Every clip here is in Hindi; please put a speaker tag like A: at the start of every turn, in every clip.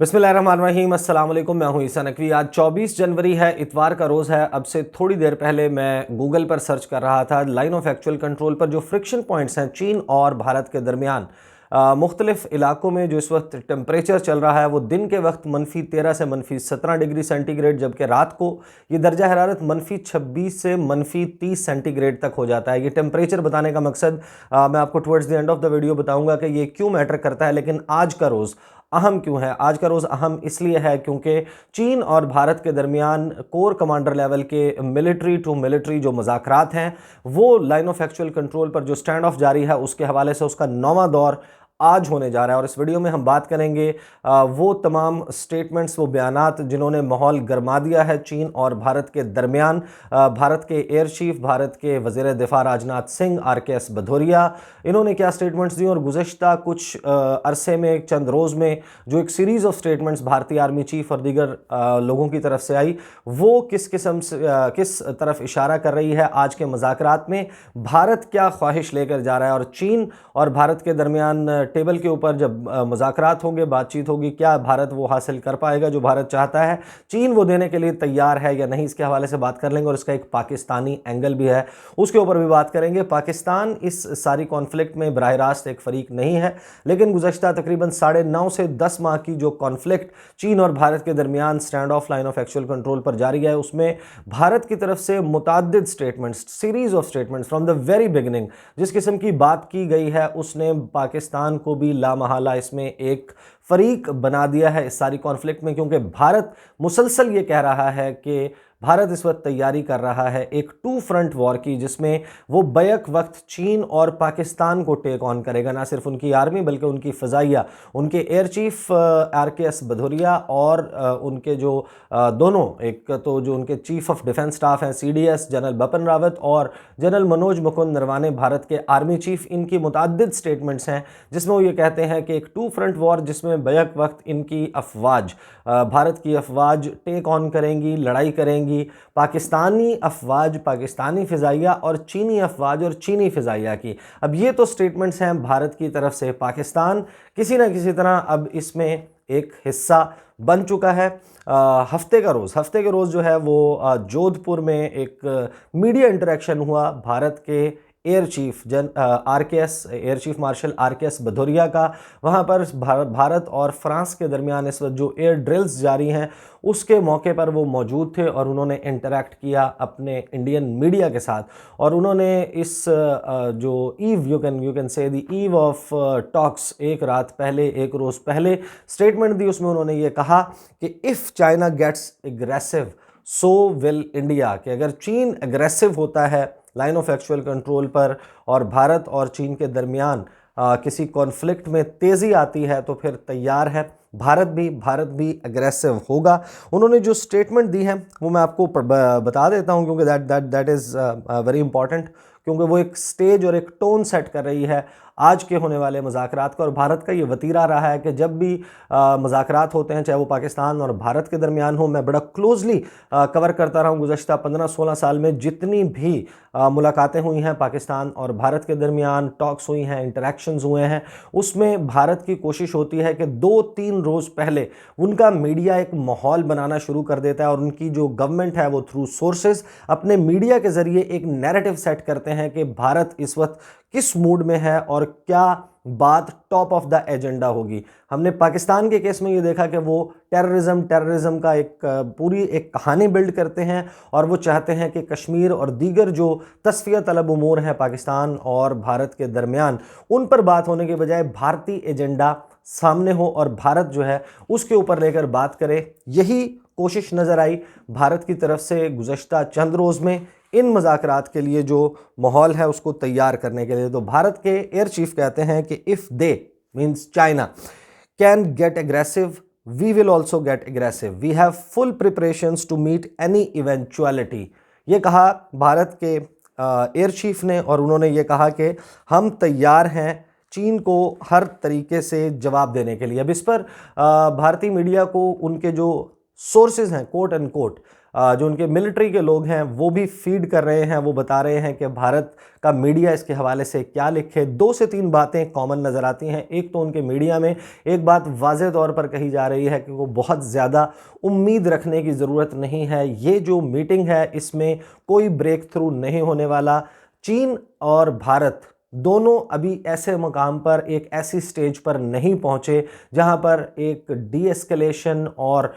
A: बिस्मिल्लाहिर्रहमानिर्रहीम, अस्सलाम वालेकुम। मैं हूं ईसा नकवी। आज 24 जनवरी है, इतवार का रोज़ है। अब से थोड़ी देर पहले मैं गूगल पर सर्च कर रहा था लाइन ऑफ एक्चुअल कंट्रोल पर जो फ्रिक्शन पॉइंट्स हैं चीन और भारत के दरमियान मुख्तलिफ इलाकों में जो इस वक्त टेम्परेचर चल रहा है वो दिन के वक्त -13 से -17 डिग्री सेंटीग्रेड, जबकि रात को ये दर्जा हरारत -26 से -30 सेंटीग्रेड तक हो जाता है। ये टेम्परेचर बताने का मकसद मैं आपको towards the end of the video बताऊंगा कि ये क्यों मैटर करता है। लेकिन आज का रोज़ अहम क्यों है? आज का रोज़ अहम इसलिए है क्योंकि चीन और भारत के दरमियान कोर कमांडर लेवल के मिलिट्री टू मिलिट्री जो मुज़ाकरात हैं वो लाइन ऑफ एक्चुअल कंट्रोल पर जो स्टैंड ऑफ जारी है उसके हवाले से उसका 9वां दौर आज होने जा रहा है। और इस वीडियो में हम बात करेंगे वो तमाम स्टेटमेंट्स, वो बयानात जिन्होंने माहौल गर्मा दिया है चीन और भारत के दरमियान। भारत के एयर चीफ, भारत के वज़ीर दिफा राजनाथ सिंह, RKS भदौरिया, इन्होंने क्या स्टेटमेंट्स दी और गुज़श्ता कुछ अरसे में, चंद रोज़ में जो एक सीरीज़ ऑफ स्टेटमेंट्स भारतीय आर्मी चीफ और दीगर लोगों की तरफ से आई वो किस किस्म से किस तरफ इशारा कर रही है। आज के मुज़ाकरात में भारत क्या ख्वाहिश लेकर जा रहा है और चीन और भारत के दरमियान टेबल के ऊपर जब मुज़ाकरात होंगे, बातचीत होगी, क्या भारत वो हासिल कर पाएगा जो भारत चाहता है, चीन वो देने के लिए तैयार है या नहीं, इसके हवाले से बात कर लेंगे। और इसका एक पाकिस्तानी एंगल भी है, उसके ऊपर भी बात करेंगे। पाकिस्तान इस सारी कॉन्फ्लिक्ट में बराह रास्त एक फ़रीक नहीं है, लेकिन गुज़श्ता तकरीबन 9.5 से 10 माह की जो कॉन्फ्लिक्ट चीन और भारत के दरमियान stand off line of actual control पर जारी है उसमें भारत की तरफ से मुतअद्दिद statements, series of statements from the very beginning जिस किस्म की बात की गई है उसने पाकिस्तान को भी लामहला इसमें एक फरीक बना दिया है इस सारी कॉन्फ्लिक्ट में, क्योंकि भारत मुसलसल ये कह रहा है कि भारत इस वक्त तैयारी कर रहा है एक 2 फ्रंट वॉर की, जिसमें वो बैक वक्त चीन और पाकिस्तान को टेक ऑन करेगा। ना सिर्फ उनकी आर्मी बल्कि उनकी फ़ज़ाइया, उनके एयर चीफ RKS भदौरिया और उनके जो दोनों, एक तो जो उनके चीफ ऑफ डिफेंस स्टाफ हैं CDS जनरल बिपिन रावत और जनरल मनोज मुकुंद नरवाने, भारत के आर्मी चीफ, इनकी मुतअद्दिद स्टेटमेंट्स हैं जिसमें वो ये कहते हैं कि एक 2 फ्रंट वॉर जिसमें बैक वक्त इनकी अफवाज, भारत की अफवाज टेक ऑन करेंगी, लड़ाई करेंगी। पाकिस्तानी अफवाज, पाकिस्तानी फ़िज़ाइया और चीनी अफवाज और चीनी फ़िज़ाइया की। अब ये तो स्टेटमेंट्स हैं भारत की तरफ से। पाकिस्तान किसी ना किसी तरह अब इसमें एक हिस्सा बन चुका है। हफ्ते के रोज़ जो है वो जोधपुर में एक मीडिया इंटरेक्शन हुआ भारत के air chief RKS, air chief marshal RKS Bhadauria का। वहाँ पर भारत और फ्रांस के दरमियान इस वक्त जो एयर ड्रिल्स जारी हैं उसके मौके पर वो मौजूद थे और उन्होंने इंटरेक्ट किया अपने इंडियन मीडिया के साथ। और उन्होंने इस जो eve, you can say the eve of talks, एक रात पहले, एक रोज़ पहले स्टेटमेंट दी। उसमें उन्होंने ये कहा कि if China gets aggressive so will India, कि अगर चीन एग्रेसिव होता है लाइन ऑफ एक्चुअल कंट्रोल पर और भारत और चीन के दरमियान किसी कॉन्फ्लिक्ट में तेज़ी आती है तो फिर तैयार है भारत भी एग्रेसिव होगा। उन्होंने जो स्टेटमेंट दी है वो मैं आपको बता देता हूं, क्योंकि दैट इज़ वेरी इंपॉर्टेंट, क्योंकि वो एक स्टेज और एक टोन सेट कर रही है आज के होने वाले मुज़ाकरात का। और भारत का ये वतीरा रहा है कि जब भी मुज़ाकरात होते हैं, चाहे वो पाकिस्तान और भारत के दरमियान हो, मैं बड़ा क्लोजली कवर करता रहा हूँ गुज़श्ता 15-16 साल में। जितनी भी मुलाकातें हुई हैं पाकिस्तान और भारत के दरमियान, टॉक्स हुई हैं, इंटरेक्शंस हुए हैं, उसमें भारत की कोशिश होती है कि 2-3 रोज़ पहले उनका मीडिया एक माहौल बनाना शुरू कर देता है और उनकी जो गवर्नमेंट है वो थ्रू सोर्सेज अपने मीडिया के ज़रिए एक नैरेटिव सेट करते हैं कि भारत इस वक्त किस मूड में है और क्या बात टॉप ऑफ द एजेंडा होगी। हमने पाकिस्तान के केस में ये देखा कि वो टेररिज्म का पूरी एक कहानी बिल्ड करते हैं और वो चाहते हैं कि कश्मीर और दीगर जो तस्फिया तलब उमूर हैं पाकिस्तान और भारत के दरमियान, उन पर बात होने के बजाय भारतीय एजेंडा सामने हो और भारत जो है उसके ऊपर लेकर बात करे। यही कोशिश नज़र आई भारत की तरफ से गुज़श्ता चंद रोज़ में इन मुज़ाकरात के लिए जो माहौल है उसको तैयार करने के लिए। तो भारत के एयर चीफ कहते हैं कि if they means China can get aggressive we will also get aggressive, we have full preparations to meet any eventuality. ये कहा भारत के एयर चीफ ने और उन्होंने ये कहा कि हम तैयार हैं चीन को हर तरीके से जवाब देने के लिए। अब इस पर भारतीय मीडिया को उनके जो सोर्सेज हैं, कोट एंड कोट, जो उनके मिलिट्री के लोग हैं वो भी फीड कर रहे हैं, वो बता रहे हैं कि भारत का मीडिया इसके हवाले से क्या लिखे। 2 से 3 बातें कॉमन नज़र आती हैं। एक तो उनके मीडिया में एक बात वाज़ेह तौर पर कही जा रही है कि वो बहुत ज़्यादा उम्मीद रखने की ज़रूरत नहीं है, ये जो मीटिंग है इसमें कोई ब्रेक थ्रू नहीं होने वाला। चीन और भारत दोनों अभी ऐसे मुकाम पर, एक ऐसी स्टेज पर नहीं पहुंचे जहां पर एक डी एस्केलेशन और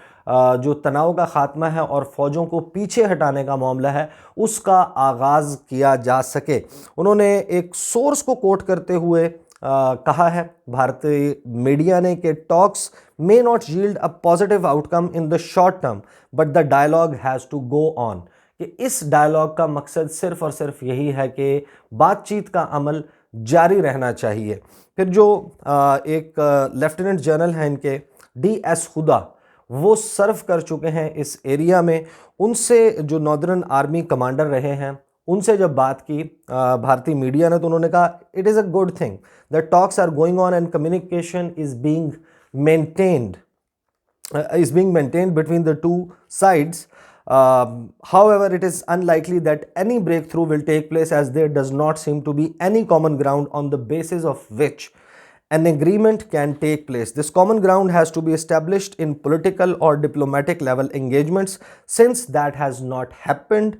A: जो तनाव का खात्मा है और फौजों को पीछे हटाने का मामला है उसका आगाज़ किया जा सके। उन्होंने एक सोर्स को कोट करते हुए कहा है भारतीय मीडिया ने कि talks may not yield a positive outcome in the short term but the dialogue has to go on, कि इस डायलॉग का मकसद सिर्फ और सिर्फ यही है कि बातचीत का अमल जारी रहना चाहिए। फिर जो एक लेफ्टिनेंट जनरल हैं इनके DS हुदा, वो सर्व कर चुके हैं इस एरिया में, उनसे जो नॉर्दर्न आर्मी कमांडर रहे हैं उनसे जब बात की भारतीय मीडिया ने, तो उन्होंने कहा it is a good thing that talks are going on and communication is being maintained between the two sides. However, it is unlikely that any breakthrough will take place as there does not seem to be any common ground on the basis of which an agreement can take place. This common ground has to be established in political or diplomatic level engagements. Since that has not happened,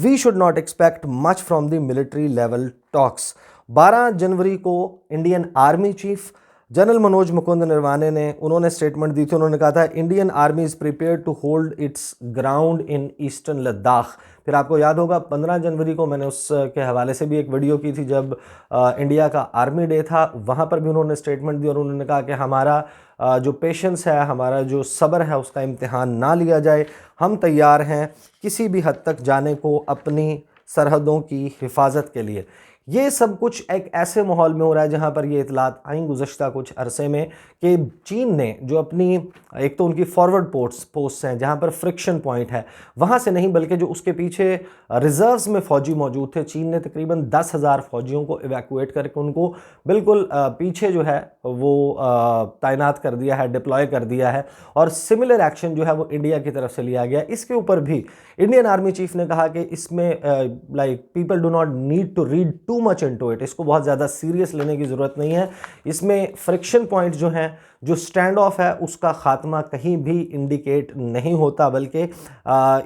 A: we should not expect much from the military level talks. 12 जनवरी को Indian army chief general Manoj Mukund Naravane ने उन्होंने स्टेटमेंट दी थी। उन्होंने कहा था Indian army is prepared to hold its ground in eastern Ladakh. फिर आपको याद होगा 15 जनवरी को मैंने उसके हवाले से भी एक वीडियो की थी जब इंडिया का आर्मी डे था, वहाँ पर भी उन्होंने स्टेटमेंट दी और उन्होंने कहा कि हमारा जो पेशेंस है, हमारा जो सब्र है उसका इम्तिहान ना लिया जाए, हम तैयार हैं किसी भी हद तक जाने को अपनी सरहदों की हिफाजत के लिए। ये सब कुछ एक ऐसे माहौल में हो रहा है जहां पर ये इतलात आई गुज़श्ता कुछ अरसे में कि चीन ने जो अपनी, एक तो उनकी फॉरवर्ड पोस्ट्स हैं जहां पर फ्रिक्शन पॉइंट है, वहां से नहीं बल्कि जो उसके पीछे रिजर्व्स में फ़ौजी मौजूद थे, चीन ने तकरीबन 10,000 फ़ौजियों को इवैक्यूएट करके उनको बिल्कुल पीछे जो है वो तैनात कर दिया है, डिप्लॉय कर दिया है, और सिमिलर एक्शन जो है वो इंडिया की तरफ से लिया गया। इसके ऊपर भी इंडियन आर्मी चीफ ने कहा कि इसमें people do not need to read too much into it, इसको बहुत ज़्यादा सीरियस लेने की ज़रूरत नहीं है। इसमें फ्रिक्शन पॉइंट जो हैं, जो स्टैंड ऑफ है उसका खात्मा कहीं भी इंडिकेट नहीं होता, बल्कि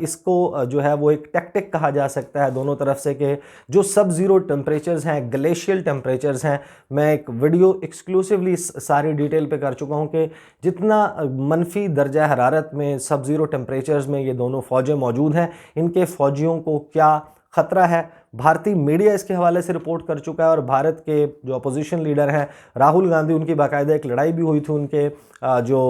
A: इसको जो है वो एक टैक्टिक कहा जा सकता है दोनों तरफ से कि जो सब ज़ीरो टेम्परेचर्स हैं, ग्लेशियल टेम्परेचर्स हैं, मैं एक वीडियो एक्सक्लूसिवली सारी डिटेल पे कर चुका हूँ कि जितना मनफी दर्जा हरारत में, सब ज़ीरो टेम्परेचर्स में ये दोनों फ़ौजें मौजूद हैं, इनके फ़ौजियों को क्या ख़तरा है। भारतीय मीडिया इसके हवाले से रिपोर्ट कर चुका है और भारत के जो अपोजिशन लीडर हैं राहुल गांधी, उनकी बाकायदा एक लड़ाई भी हुई थी उनके जो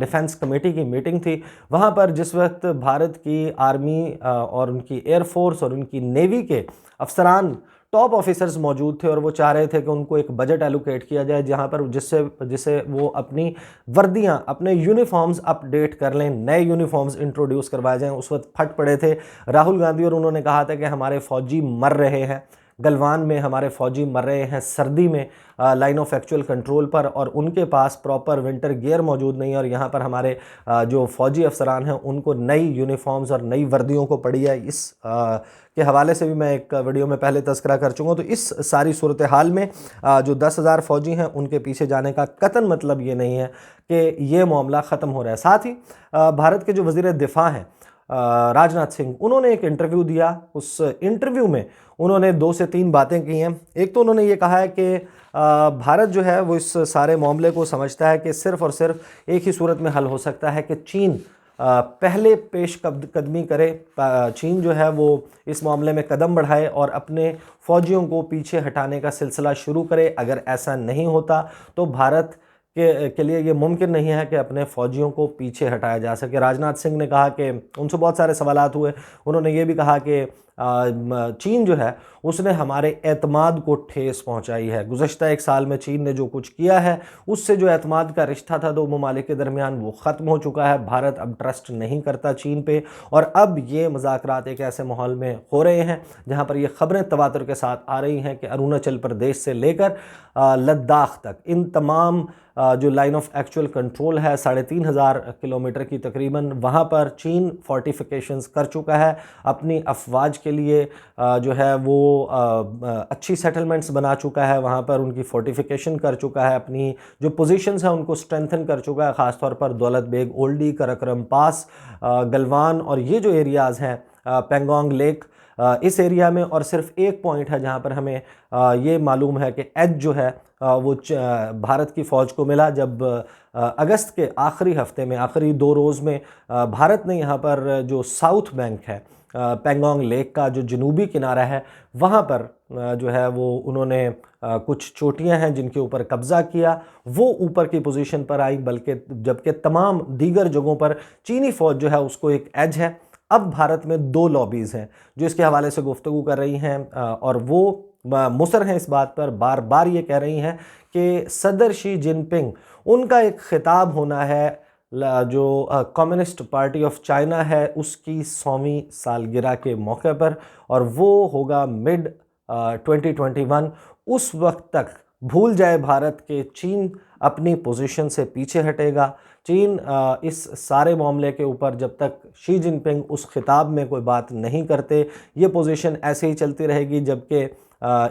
A: डिफेंस कमेटी की मीटिंग थी, वहां पर जिस वक्त भारत की आर्मी और उनकी एयरफोर्स और उनकी नेवी के अफसरान, टॉप ऑफिसर्स मौजूद थे और वो चाह रहे थे कि उनको एक बजट एलोकेट किया जाए जहां पर जिससे वो अपनी वर्दियां, अपने यूनिफॉर्म्स अपडेट कर लें, नए यूनिफॉर्म्स इंट्रोड्यूस करवाए जाएं। उस वक्त फट पड़े थे राहुल गांधी और उन्होंने कहा था कि हमारे फौजी मर रहे हैं, गलवान में हमारे फौजी मर रहे हैं सर्दी में लाइन ऑफ एक्चुअल कंट्रोल पर, और उनके पास प्रॉपर विंटर गियर मौजूद नहीं है, और यहाँ पर हमारे जो फौजी अफसरान हैं उनको नई यूनिफॉर्म्स और नई वर्दियों को पड़ी है। इस के हवाले से भी मैं एक वीडियो में पहले तज़किरा कर चुका हूँ। तो इस सारी सूरत हाल में जो 10,000 फ़ौजी हैं उनके पीछे जाने का कतन मतलब ये नहीं है कि ये मामला ख़त्म हो रहा है। साथ ही भारत के जो वज़ीर दिफ़ा हैं राजनाथ सिंह, उन्होंने एक इंटरव्यू दिया। उस इंटरव्यू में उन्होंने 2 से 3 बातें की हैं। एक तो उन्होंने ये कहा है कि भारत जो है वो इस सारे मामले को समझता है कि सिर्फ़ और सिर्फ एक ही सूरत में हल हो सकता है कि चीन पहले पेश कदमी करे, चीन जो है वो इस मामले में कदम बढ़ाए और अपने फ़ौजियों को पीछे हटाने का सिलसिला शुरू करे। अगर ऐसा नहीं होता तो भारत के लिए ये मुमकिन नहीं है कि अपने फ़ौजियों को पीछे हटाया जा सके। राजनाथ सिंह ने कहा कि उनसे बहुत सारे सवालात हुए, उन्होंने ये भी कहा कि चीन जो है उसने हमारे एतमाद को ठेस पहुंचाई है। गुज़श्ता एक साल में चीन ने जो कुछ किया है उससे जो एतमाद का रिश्ता था दो ममालिक के दरमियान वो ख़त्म हो चुका है। भारत अब ट्रस्ट नहीं करता चीन पे, और अब ये मुज़ाकरात एक ऐसे माहौल में हो रहे हैं जहाँ पर ये ख़बरें तवातुर के साथ आ रही हैं कि अरुणाचल प्रदेश से लेकर लद्दाख तक इन तमाम जो लाइन ऑफ एक्चुअल कंट्रोल है 3500 किलोमीटर की तकरीबन, वहाँ पर चीन फोर्टिफिकेशंस कर चुका है अपनी अफवाज के लिए, जो है वो अच्छी सेटलमेंट्स बना चुका है, वहाँ पर उनकी फोर्टिफिकेशन कर चुका है, अपनी जो पोजीशंस हैं उनको स्ट्रेंथन कर चुका है, ख़ासतौर पर दौलत बेग ओल्डी, कराकोरम पास, गलवान और ये जो एरियाज़ हैं पेंगोंग लेक, इस एरिया में। और सिर्फ एक पॉइंट है जहाँ पर हमें ये मालूम है कि एज जो है वो भारत की फ़ौज को मिला जब अगस्त के आखिरी हफ्ते में, आखिरी 2 रोज़ में भारत ने यहाँ पर जो साउथ बैंक है पेंगोंग लेक का जो जनूबी किनारा है वहाँ पर जो है वो उन्होंने कुछ चोटियाँ हैं जिनके ऊपर कब्ज़ा किया, वो ऊपर की पोजीशन पर आई, बल्कि जबकि तमाम दीगर जगहों पर चीनी फ़ौज जो है उसको एक एज है। अब भारत में 2 लॉबीज़ हैं जो इसके हवाले से गुफ्तगू कर रही हैं और वो मुसर हैं इस बात पर, बार बार ये कह रही हैं कि सदर शी जिनपिंग उनका एक खिताब होना है जो कम्युनिस्ट पार्टी ऑफ चाइना है उसकी 100वीं सालगिरह के मौके पर, और वो होगा मिड 2021। उस वक्त तक भूल जाए भारत के चीन अपनी पोजीशन से पीछे हटेगा। चीन इस सारे मामले के ऊपर जब तक शी जिनपिंग उस खिताब में कोई बात नहीं करते ये पोजीशन ऐसे ही चलती रहेगी, जबकि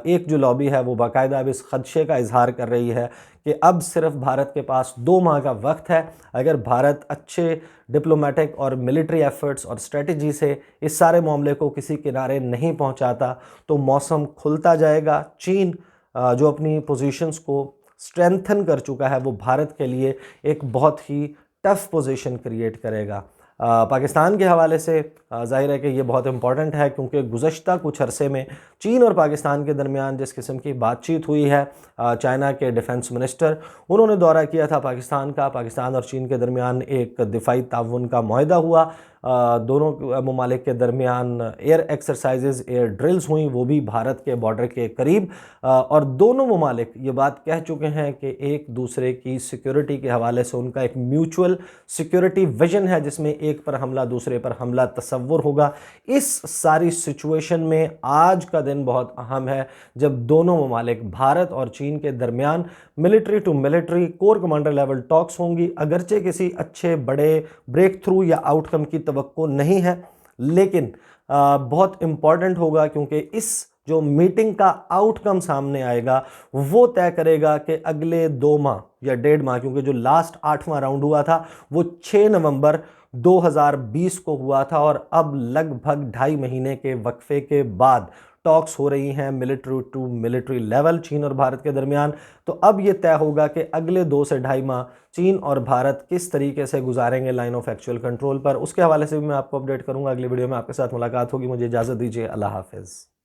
A: एक जो लॉबी है वो बाकायदा अब इस खदशे का इजहार कर रही है कि अब सिर्फ भारत के पास 2 माह का वक्त है। अगर भारत अच्छे डिप्लोमेटिक और मिलिट्री एफर्ट्स और स्ट्रेटजी से इस सारे मामले को किसी किनारे नहीं पहुंचाता तो मौसम खुलता जाएगा। चीन जो अपनी पोजीशंस को स्ट्रेंथन कर चुका है वो भारत के लिए एक बहुत ही टफ पोजीशन क्रिएट करेगा। पाकिस्तान के हवाले से ज़ाहिर है कि ये बहुत इंपॉर्टेंट है क्योंकि गुज़श्ता कुछ अरसे में चीन और पाकिस्तान के दरमियान जिस किस्म की बातचीत हुई है, चाइना के डिफेंस मिनिस्टर उन्होंने दौरा किया था पाकिस्तान का, पाकिस्तान और चीन के दरमियान एक दिफाई ताउन का मुआहदा हुआ, दोनों ममालिक के दरमियान एयर एक्सरसाइजेज, एयर ड्रिल्स हुई, वो भी भारत के बॉर्डर के करीब, और दोनों ममालिक ये बात कह चुके हैं कि एक दूसरे की सिक्योरिटी के हवाले से उनका एक म्यूचुअल सिक्योरिटी विजन है जिसमें एक पर हमला दूसरे पर हमला तसव्वुर होगा। इस सारी सिचुएशन में आज का दिन बहुत अहम है जब दोनों ममालिक भारत और चीन के दरमियान military to military corps commander level talks होंगी। अगरचे किसी अच्छे बड़े ब्रेक थ्रू या आउटकम की तवक्को नहीं है, लेकिन बहुत इम्पॉर्टेंट होगा क्योंकि इस जो मीटिंग का आउटकम सामने आएगा वो तय करेगा कि अगले 2 माह या 1.5 माह, क्योंकि जो लास्ट 8वां राउंड हुआ था वो 6 नवंबर 2020 को हुआ था और अब लगभग 2.5 महीने के वक्फे के बाद टॉक्स हो रही हैं मिलिट्री टू मिलिट्री लेवल चीन और भारत के दरमियान। तो अब ये तय होगा कि अगले 2 से 2.5 माह चीन और भारत किस तरीके से गुजारेंगे लाइन ऑफ एक्चुअल कंट्रोल पर। उसके हवाले से भी मैं आपको अपडेट करूंगा। अगली वीडियो में आपके साथ मुलाकात होगी। मुझे इजाज़त दीजिए। अल्लाह हाफिज़।